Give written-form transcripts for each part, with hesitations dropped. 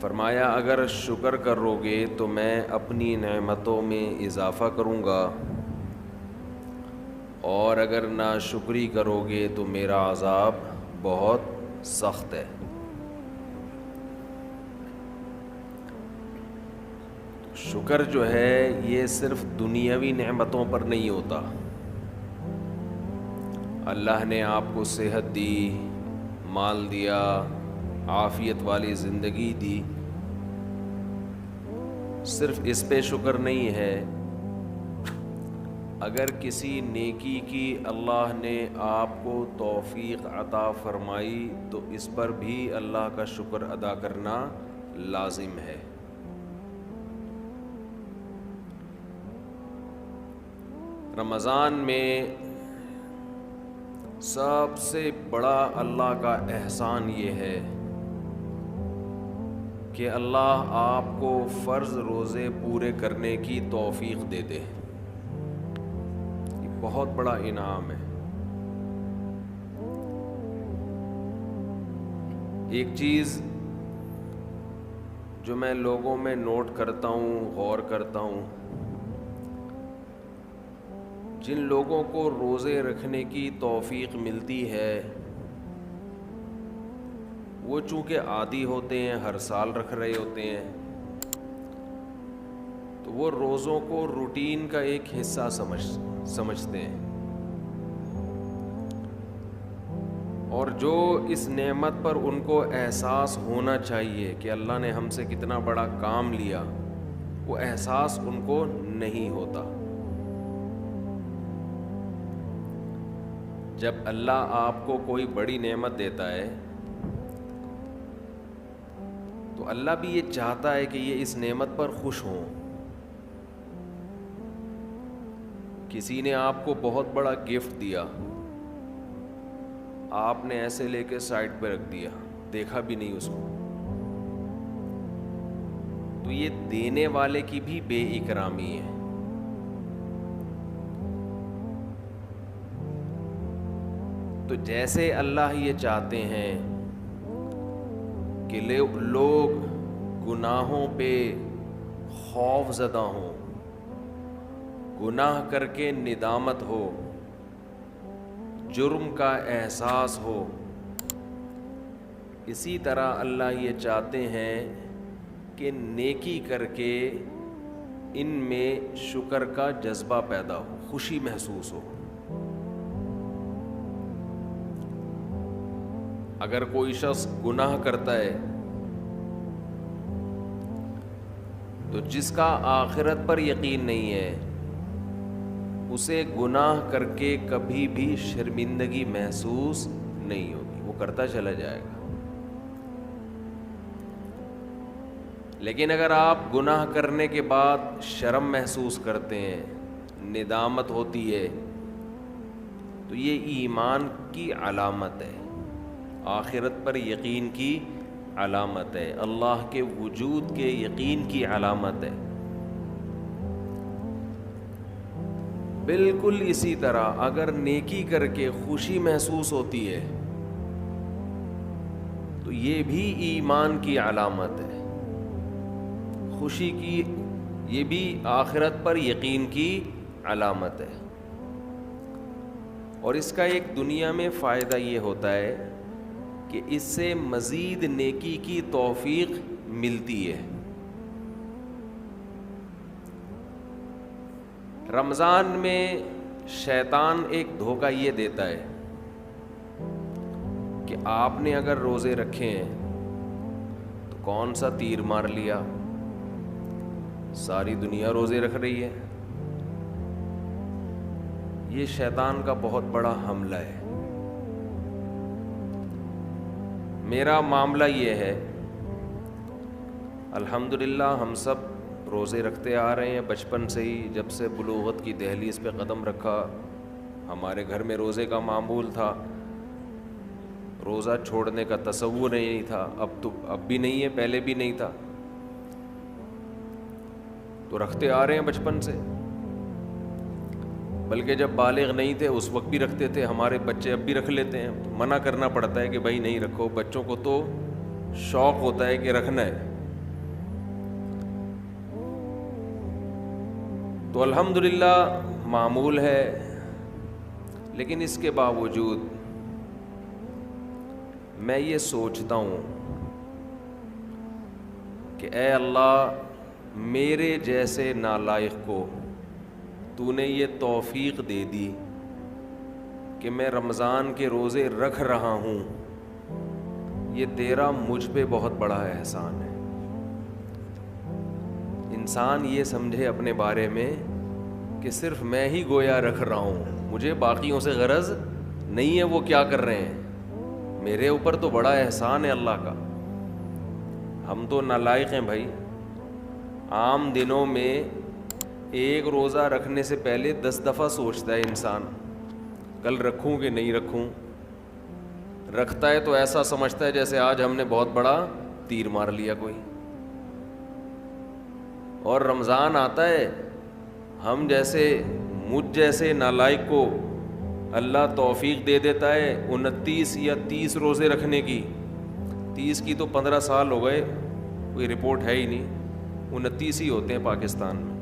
فرمایا اگر شکر کرو گے تو میں اپنی نعمتوں میں اضافہ کروں گا، اور اگر ناشکری کرو گے تو میرا عذاب بہت سخت ہے۔ شکر جو ہے یہ صرف دنیاوی نعمتوں پر نہیں ہوتا۔ اللہ نے آپ کو صحت دی، مال دیا، عافیت والی زندگی دی، صرف اس پہ شکر نہیں ہے۔ اگر کسی نیکی کی اللہ نے آپ کو توفیق عطا فرمائی تو اس پر بھی اللہ کا شکر ادا کرنا لازم ہے۔ رمضان میں سب سے بڑا اللہ کا احسان یہ ہے کہ اللہ آپ کو فرض روزے پورے کرنے کی توفیق دے دے۔ یہ بہت بڑا انعام ہے۔ ایک چیز جو میں لوگوں میں نوٹ کرتا ہوں، غور کرتا ہوں، جن لوگوں کو روزے رکھنے کی توفیق ملتی ہے وہ چونکہ عادی ہوتے ہیں، ہر سال رکھ رہے ہوتے ہیں، تو وہ روزوں کو روٹین کا ایک حصہ سمجھتے ہیں، اور جو اس نعمت پر ان کو احساس ہونا چاہیے کہ اللہ نے ہم سے کتنا بڑا کام لیا، وہ احساس ان کو نہیں ہوتا۔ جب اللہ آپ کو کوئی بڑی نعمت دیتا ہے تو اللہ بھی یہ چاہتا ہے کہ یہ اس نعمت پر خوش ہوں۔ کسی نے آپ کو بہت بڑا گفٹ دیا، آپ نے ایسے لے کے سائڈ پہ رکھ دیا، دیکھا بھی نہیں اس کو، تو یہ دینے والے کی بھی بے اکرامی ہے۔ تو جیسے اللہ یہ چاہتے ہیں کہ لوگ گناہوں پہ خوف زدہ ہوں، گناہ کر کے ندامت ہو، جرم کا احساس ہو، اسی طرح اللہ یہ چاہتے ہیں کہ نیکی کر کے ان میں شکر کا جذبہ پیدا ہو، خوشی محسوس ہو۔ اگر کوئی شخص گناہ کرتا ہے تو جس کا آخرت پر یقین نہیں ہے اسے گناہ کر کے کبھی بھی شرمندگی محسوس نہیں ہوگی، وہ کرتا چلا جائے گا۔ لیکن اگر آپ گناہ کرنے کے بعد شرم محسوس کرتے ہیں، ندامت ہوتی ہے، تو یہ ایمان کی علامت ہے، آخرت پر یقین کی علامت ہے، اللہ کے وجود کے یقین کی علامت ہے۔ بالکل اسی طرح اگر نیکی کر کے خوشی محسوس ہوتی ہے تو یہ بھی ایمان کی علامت ہے، خوشی کی، یہ بھی آخرت پر یقین کی علامت ہے۔ اور اس کا ایک دنیا میں فائدہ یہ ہوتا ہے کہ اس سے مزید نیکی کی توفیق ملتی ہے۔ رمضان میں شیطان ایک دھوکہ یہ دیتا ہے کہ آپ نے اگر روزے رکھے ہیں تو کون سا تیر مار لیا، ساری دنیا روزے رکھ رہی ہے۔ یہ شیطان کا بہت بڑا حملہ ہے۔ میرا معاملہ یہ ہے، الحمدللہ ہم سب روزے رکھتے آ رہے ہیں بچپن سے ہی، جب سے بلوغت کی دہلیز پہ قدم رکھا ہمارے گھر میں روزے کا معمول تھا، روزہ چھوڑنے کا تصور نہیں تھا، اب بھی نہیں ہے، پہلے بھی نہیں تھا، تو رکھتے آ رہے ہیں بچپن سے، بلکہ جب بالغ نہیں تھے اس وقت بھی رکھتے تھے، ہمارے بچے اب بھی رکھ لیتے ہیں، منع کرنا پڑتا ہے کہ بھائی نہیں رکھو، بچوں کو تو شوق ہوتا ہے کہ رکھنا ہے، تو الحمدللہ معمول ہے، لیکن اس کے باوجود میں یہ سوچتا ہوں کہ اے اللہ، میرے جیسے نالائق کو تو نے یہ توفیق دے دی کہ میں رمضان کے روزے رکھ رہا ہوں، یہ تیرا مجھ پہ بہت بڑا احسان ہے۔ انسان یہ سمجھے اپنے بارے میں کہ صرف میں ہی گویا رکھ رہا ہوں، مجھے باقیوں سے غرض نہیں ہے وہ کیا کر رہے ہیں، میرے اوپر تو بڑا احسان ہے اللہ کا۔ ہم تو نالائق ہیں بھائی، عام دنوں میں ایک روزہ رکھنے سے پہلے 10 دفعہ سوچتا ہے انسان کل رکھوں کہ نہیں رکھوں، رکھتا ہے تو ایسا سمجھتا ہے جیسے آج ہم نے بہت بڑا تیر مار لیا کوئی، اور رمضان آتا ہے، ہم جیسے مجھ جیسے نالائق کو اللہ توفیق دے دیتا ہے 29 یا 30 روزے رکھنے کی۔ 30 کی تو 15 سال ہو گئے، کوئی رپورٹ ہے ہی نہیں، 29 ہی ہوتے ہیں پاکستان میں۔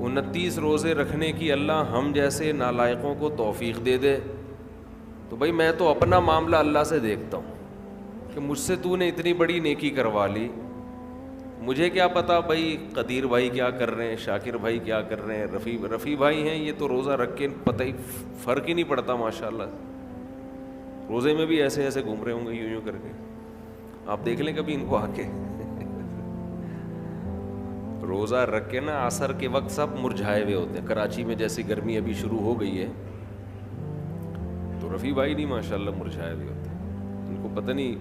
29 روزے رکھنے کی اللہ ہم جیسے نالائقوں کو توفیق دے دے، تو بھائی میں تو اپنا معاملہ اللہ سے دیکھتا ہوں کہ مجھ سے تو نے اتنی بڑی نیکی کروا لی، مجھے کیا پتا بھائی قدیر بھائی کیا کر رہے ہیں، شاکر بھائی کیا کر رہے ہیں، رفیع بھائی ہیں، یہ تو روزہ رکھ کے پتہ ہی فرق ہی نہیں پڑتا ماشاءاللہ، روزے میں بھی ایسے ایسے گھوم رہے ہوں گے یوں یوں کر کے، آپ دیکھ لیں کبھی ان کو آ کے روزہ رکھ کے نا عصر کے وقت سب مرجھائے ہوئے ہوتے ہیں۔ کراچی میں جیسی گرمی ابھی شروع ہو گئی ہے تو رفیع بھائی نہیں ماشاءاللہ مرجھائے ہوئے ہوتے ہیں، ان کو پتہ نہیں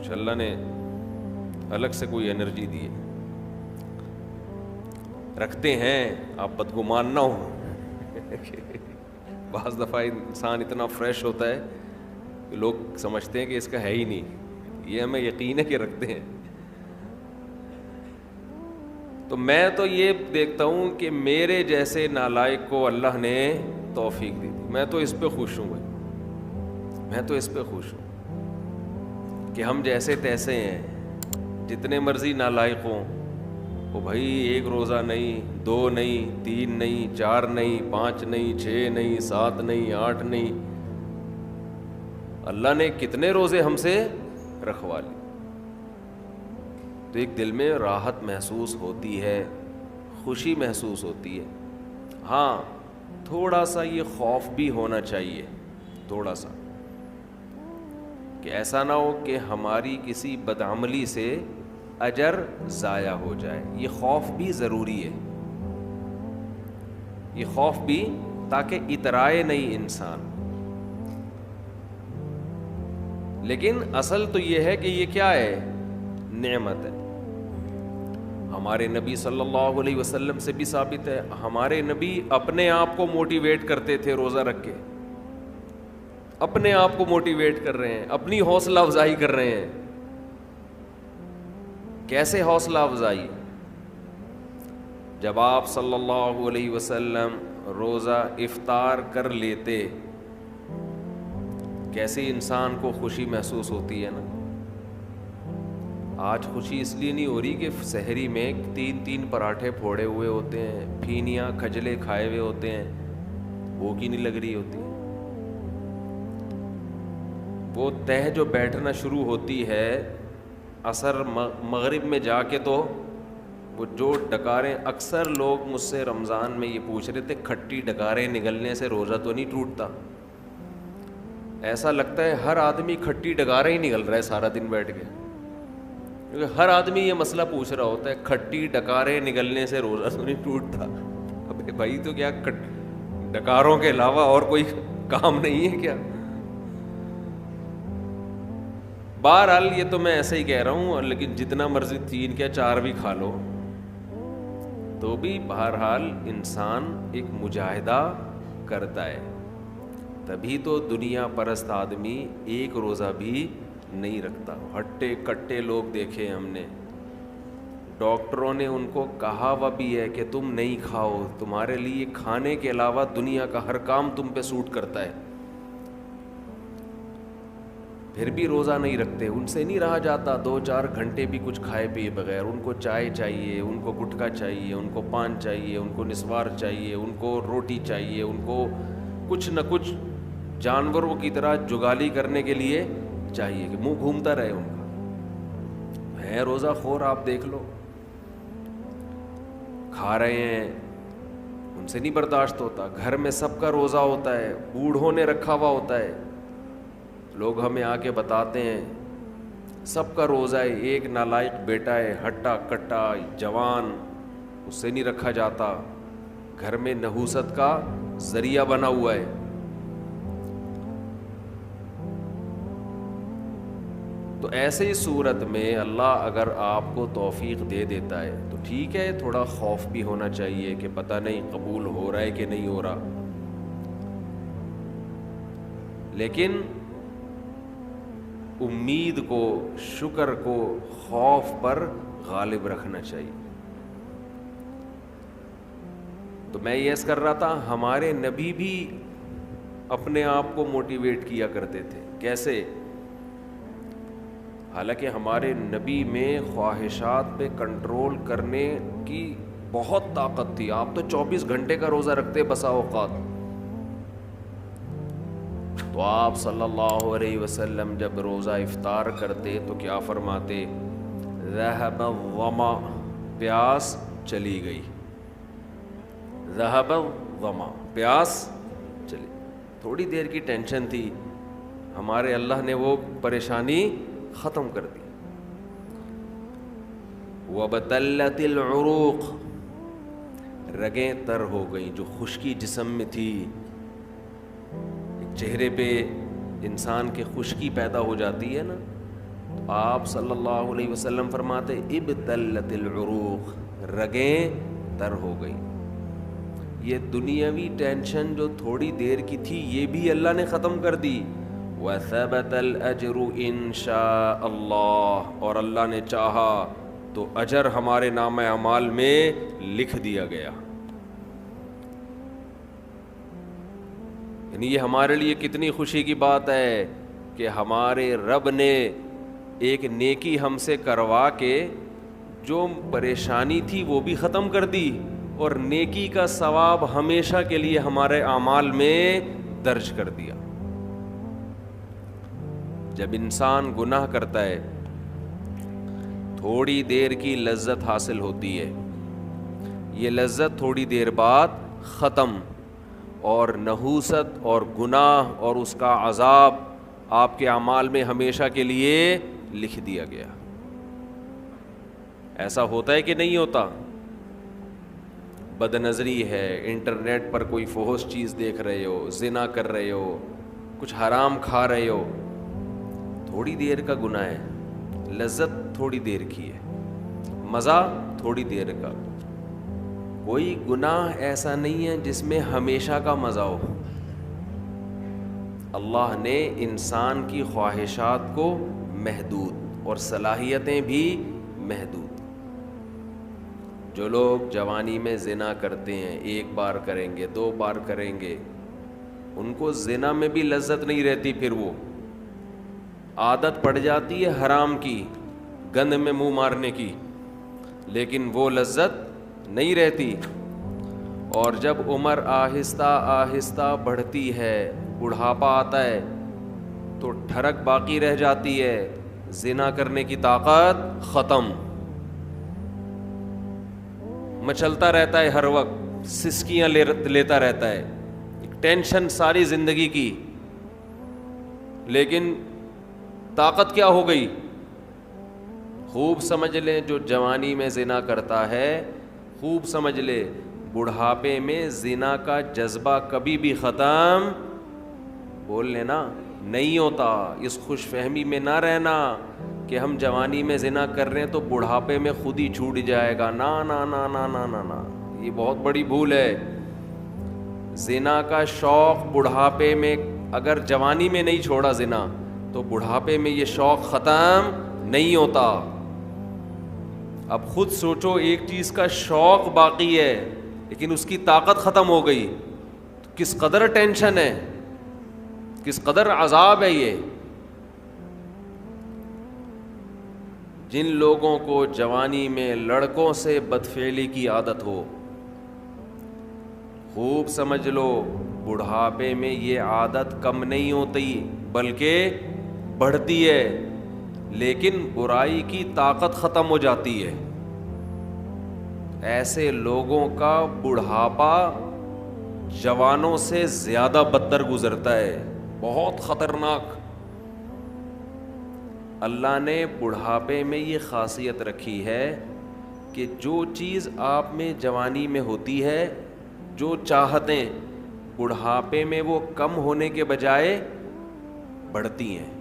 کچھ اللہ نے الگ سے کوئی انرجی دی ہے، رکھتے ہیں، آپ بدگمان نہ ہو بعض دفعہ انسان اتنا فریش ہوتا ہے کہ لوگ سمجھتے ہیں کہ اس کا ہے ہی نہیں، یہ ہمیں یقین ہے کہ رکھتے ہیں۔ تو میں تو یہ دیکھتا ہوں کہ میرے جیسے نالائق کو اللہ نے توفیق دی تھی، میں تو اس پہ خوش ہوں بھائی، میں تو اس پہ خوش ہوں کہ ہم جیسے تیسے ہیں، جتنے مرضی نالائق ہوں، وہ بھائی ایک روزہ نہیں، 2 نہیں، 3 نہیں، 4 نہیں، 5 نہیں، 6 نہیں، 7 نہیں، 8 نہیں، اللہ نے کتنے روزے ہم سے رکھوا لی، تو ایک دل میں راحت محسوس ہوتی ہے، خوشی محسوس ہوتی ہے۔ ہاں تھوڑا سا یہ خوف بھی ہونا چاہیے، تھوڑا سا، کہ ایسا نہ ہو کہ ہماری کسی بدعملی سے اجر ضائع ہو جائے، یہ خوف بھی ضروری ہے، یہ خوف بھی، تاکہ اترائے نہیں انسان۔ لیکن اصل تو یہ ہے کہ یہ کیا ہے، نعمت ہے۔ ہمارے نبی صلی اللہ علیہ وسلم سے بھی ثابت ہے، ہمارے نبی اپنے آپ کو موٹیویٹ کرتے تھے روزہ رکھ کے، اپنے آپ کو موٹیویٹ کر رہے ہیں، اپنی حوصلہ افزائی کر رہے ہیں۔ کیسے حوصلہ افزائی؟ جب آپ صلی اللہ علیہ وسلم روزہ افطار کر لیتے، کیسے انسان کو خوشی محسوس ہوتی ہے نا۔ آج خوشی اس لیے نہیں ہو رہی کہ سحری میں 3 پراٹھے پھوڑے ہوئے ہوتے ہیں، پھینیاں کھجلے کھائے ہوئے ہوتے ہیں، بھوک ہی نہیں لگ رہی ہوتی۔ وہ تہ جو بیٹھنا شروع ہوتی ہے عصر مغرب میں جا کے، تو وہ جو ڈکاریں، اکثر لوگ مجھ سے رمضان میں یہ پوچھ رہے تھے کھٹی ڈکاریں نگلنے سے روزہ تو نہیں ٹوٹتا؟ ایسا لگتا ہے ہر آدمی کھٹی ڈکاریں ہی نگل رہا ہے سارا دن بیٹھ کے، کیونکہ ہر آدمی یہ مسئلہ پوچھ رہا ہوتا ہے کھٹی ڈکاریں نگلنے سے روزہ تو نہیں ٹوٹتا۔ ابے بھائی تو کیا ڈکاروں کے علاوہ اور کوئی کام نہیں ہے کیا؟ بہرحال یہ تو میں ایسے ہی کہہ رہا ہوں، لیکن جتنا مرضی 3 یا 4 بھی کھا لو تو بھی بہرحال انسان ایک مجاہدہ کرتا ہے، تبھی تو دنیا پرست آدمی ایک روزہ بھی نہیں رکھتا۔ ہٹے کٹے لوگ دیکھے ہم نے، ڈاکٹروں نے ان کو کہا ہوا بھی ہے کہ تم نہیں کھاؤ، تمہارے لیے کھانے کے علاوہ دنیا کا ہر کام تم پہ سوٹ کرتا ہے، پھر بھی روزہ نہیں رکھتے. ان سے نہیں رہا جاتا 2-4 گھنٹے بھی کچھ کھائے پیے بغیر. ان کو چائے چاہیے, ان کو گٹکا چاہیے, ان کو پان چاہیے, ان کو نسوار چاہیے, ان کو روٹی چاہیے, ان کو کچھ نہ کچھ جانوروں کی طرح جگالی کرنے کے لیے چاہیے کہ منہ گھومتا رہے ان کا. ہے روزہ خور, آپ دیکھ لو, کھا رہے ہیں, ان سے نہیں برداشت ہوتا. گھر میں سب کا روزہ ہوتا ہے, بوڑھوں نے رکھا ہوا ہوتا ہے. لوگ ہمیں آ کے بتاتے ہیں سب کا روزہ ہے, ایک نالائق بیٹا ہے, ہٹا کٹا جوان, اس سے نہیں رکھا جاتا. گھر میں نحوست کا ذریعہ بنا ہوا ہے. تو ایسے ہی صورت میں اللہ اگر آپ کو توفیق دے دیتا ہے تو ٹھیک ہے, تھوڑا خوف بھی ہونا چاہیے کہ پتہ نہیں قبول ہو رہا ہے کہ نہیں ہو رہا, لیکن امید کو, شکر کو خوف پر غالب رکھنا چاہیے. تو میں یہ عرض کر رہا تھا, ہمارے نبی بھی اپنے آپ کو موٹیویٹ کیا کرتے تھے. کیسے؟ حالانکہ ہمارے نبی میں خواہشات پہ کنٹرول کرنے کی بہت طاقت تھی. آپ تو 24 گھنٹے کا روزہ رکھتے بسا اوقات. تو آپ صلی اللہ علیہ وسلم جب روزہ افطار کرتے تو کیا فرماتے؟ ذہب الظما, پیاس چلی گئی. ذہب الظما, پیاس چلی. تھوڑی دیر کی ٹینشن تھی, ہمارے اللہ نے وہ پریشانی ختم کر دی. وَبَتَلَّتِ الْعُرُوقِ, رگیں تر ہو گئیں. جو خشکی جسم میں تھی, چہرے پہ انسان کے خشکی پیدا ہو جاتی ہے نا, تو آپ صلی اللہ علیہ وسلم فرماتے ابتلت العروق, رگیں تر ہو گئیں. یہ دنیاوی ٹینشن جو تھوڑی دیر کی تھی یہ بھی اللہ نے ختم کر دی. وَثَبَتَ الْأَجْرُ إِن شَاءَ اللَّهُ, اور اللہ نے چاہا تو اجر ہمارے نام اعمال میں لکھ دیا گیا. یعنی یہ ہمارے لیے کتنی خوشی کی بات ہے کہ ہمارے رب نے ایک نیکی ہم سے کروا کے جو پریشانی تھی وہ بھی ختم کر دی, اور نیکی کا ثواب ہمیشہ کے لیے ہمارے اعمال میں درج کر دیا. جب انسان گناہ کرتا ہے تھوڑی دیر کی لذت حاصل ہوتی ہے, یہ لذت تھوڑی دیر بعد ختم, اور نحوست اور گناہ اور اس کا عذاب آپ کے اعمال میں ہمیشہ کے لیے لکھ دیا گیا. ایسا ہوتا ہے کہ نہیں ہوتا؟ بد نظری ہے, انٹرنیٹ پر کوئی فحش چیز دیکھ رہے ہو, زنا کر رہے ہو, کچھ حرام کھا رہے ہو, تھوڑی دیر کا گناہ ہے, لذت تھوڑی دیر کی ہے, مزہ تھوڑی دیر کا. کوئی گناہ ایسا نہیں ہے جس میں ہمیشہ کا مزہ ہو. اللہ نے انسان کی خواہشات کو محدود اور صلاحیتیں بھی محدود. جو لوگ جوانی میں زنا کرتے ہیں, 1 بار کریں گے, 2 بار کریں گے, ان کو زنا میں بھی لذت نہیں رہتی, پھر وہ عادت پڑ جاتی ہے حرام کی, گند میں منہ مارنے کی, لیکن وہ لذت نہیں رہتی. اور جب عمر آہستہ آہستہ بڑھتی ہے, بڑھاپا آتا ہے, تو ٹھڑک باقی رہ جاتی ہے, زنا کرنے کی طاقت ختم, مچلتا رہتا ہے ہر وقت, سسکیاں لیتا رہتا ہے, ٹینشن ساری زندگی کی. لیکن طاقت کیا ہو گئی؟ خوب سمجھ لیں, جو جوانی میں زنا کرتا ہے خوب سمجھ لے, بڑھاپے میں زنا کا جذبہ کبھی بھی ختم, بول لینا, نہیں ہوتا. اس خوش فہمی میں نہ رہنا کہ ہم جوانی میں زنا کر رہے ہیں تو بڑھاپے میں خود ہی چھوٹ جائے گا. نا نا نا نا نا نا نا, یہ بہت بڑی بھول ہے. زنا کا شوق بڑھاپے میں, اگر جوانی میں نہیں چھوڑا زنا تو بڑھاپے میں یہ شوق ختم نہیں ہوتا. اب خود سوچو, ایک چیز کا شوق باقی ہے لیکن اس کی طاقت ختم ہو گئی, تو کس قدر ٹینشن ہے, کس قدر عذاب ہے. یہ جن لوگوں کو جوانی میں لڑکوں سے بدفعلی کی عادت ہو، خوب سمجھ لو بڑھاپے میں یہ عادت کم نہیں ہوتی بلکہ بڑھتی ہے، لیکن برائی کی طاقت ختم ہو جاتی ہے۔ ایسے لوگوں کا بڑھاپا جوانوں سے زیادہ بدتر گزرتا ہے، بہت خطرناک۔ اللہ نے بڑھاپے میں یہ خاصیت رکھی ہے کہ جو چیز آپ میں جوانی میں ہوتی ہے، جو چاہتیں، بڑھاپے میں وہ کم ہونے کے بجائے بڑھتی ہیں۔